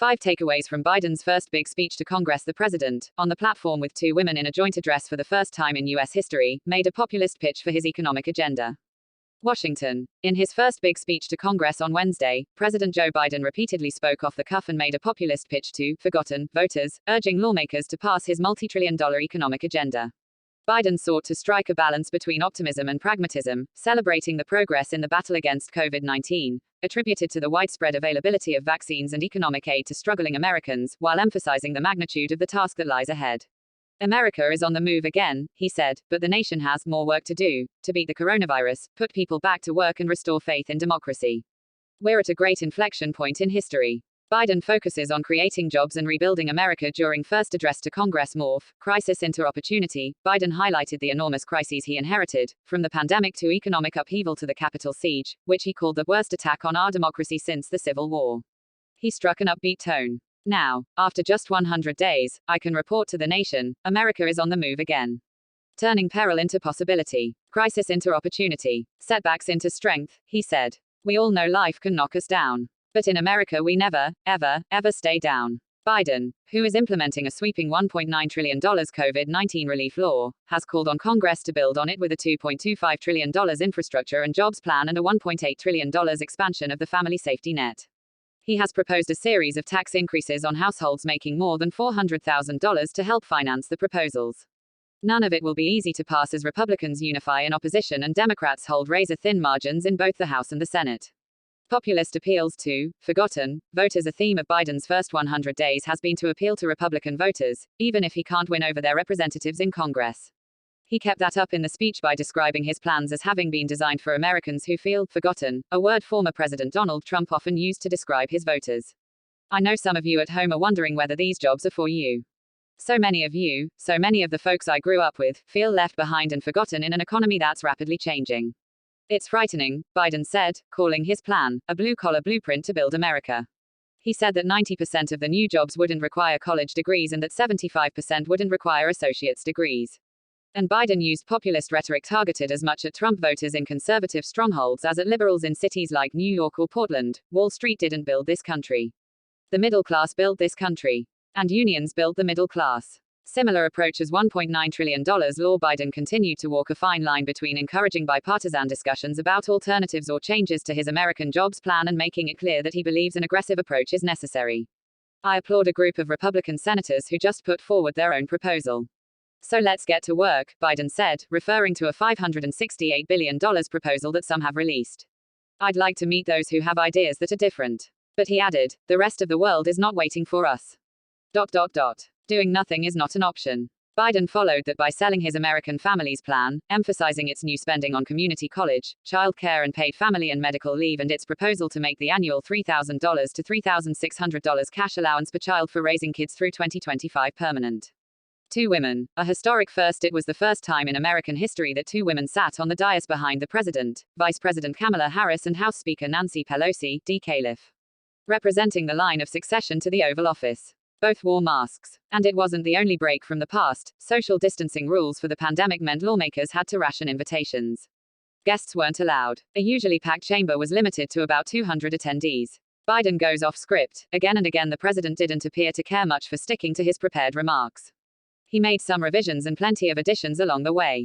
5 takeaways from Biden's first big speech to Congress. The president, on the platform with 2 women in a joint address for the first time in U.S. history, made a populist pitch for his economic agenda. Washington. In his first big speech to Congress on Wednesday, President Joe Biden repeatedly spoke off the cuff and made a populist pitch to forgotten voters, urging lawmakers to pass his multitrillion-dollar economic agenda. Biden sought to strike a balance between optimism and pragmatism, celebrating the progress in the battle against COVID-19, attributed to the widespread availability of vaccines and economic aid to struggling Americans, while emphasizing the magnitude of the task that lies ahead. America is on the move again, he said, but the nation has more work to do to beat the coronavirus, put people back to work, and restore faith in democracy. We're at a great inflection point in history. Biden focuses on creating jobs and rebuilding America during first address to Congress. Morph, crisis into opportunity. Biden highlighted the enormous crises he inherited, from the pandemic to economic upheaval to the Capitol siege, which he called the worst attack on our democracy since the Civil War. He struck an upbeat tone. Now, after just 100 days, I can report to the nation, America is on the move again. Turning peril into possibility. Crisis into opportunity. Setbacks into strength, he said. We all know life can knock us down. But in America we never, ever stay down. Biden, who is implementing a sweeping $1.9 trillion COVID-19 relief law, has called on Congress to build on it with a $2.25 trillion infrastructure and jobs plan and a $1.8 trillion expansion of the family safety net. He has proposed a series of tax increases on households making more than $400,000 to help finance the proposals. None of it will be easy to pass as Republicans unify in opposition and Democrats hold razor-thin margins in both the House and the Senate. Populist appeals to forgotten voters. A theme of Biden's first 100 days has been to appeal to Republican voters, even if he can't win over their representatives in Congress. He kept that up in the speech by describing his plans as having been designed for Americans who feel forgotten, a word former President Donald Trump often used to describe his voters. I know some of you at home are wondering whether these jobs are for you. So many of you, so many of the folks I grew up with, feel left behind and forgotten in an economy that's rapidly changing. It's frightening, Biden said, calling his plan a blue-collar blueprint to build America. He said that 90% of the new jobs wouldn't require college degrees and that 75% wouldn't require associate's degrees. And Biden used populist rhetoric targeted as much at Trump voters in conservative strongholds as at liberals in cities like New York or Portland. Wall Street didn't build this country. The middle class built this country. And unions built the middle class. Similar approach as $1.9 trillion law. Biden continued to walk a fine line between encouraging bipartisan discussions about alternatives or changes to his American jobs plan and making it clear that he believes an aggressive approach is necessary. I applaud a group of Republican senators who just put forward their own proposal. So let's get to work, Biden said, referring to a $568 billion proposal that some have released. I'd like to meet those who have ideas that are different. But he added, the rest of the world is not waiting for us. Doing nothing is not an option. Biden followed that by selling his American Families Plan, emphasizing its new spending on community college, child care and paid family and medical leave, and its proposal to make the annual $3,000 to $3,600 cash allowance per child for raising kids through 2025 permanent. 2 women, a historic first. It was the first time in American history that 2 women sat on the dais behind the president, Vice President Kamala Harris and House Speaker Nancy Pelosi, D. Califf. Representing the line of succession to the Oval Office. Both wore masks. And it wasn't the only break from the past. Social distancing rules for the pandemic meant lawmakers had to ration invitations. Guests weren't allowed. A usually packed chamber was limited to about 200 attendees. Biden goes off script. Again and again the president didn't appear to care much for sticking to his prepared remarks. He made some revisions and plenty of additions along the way.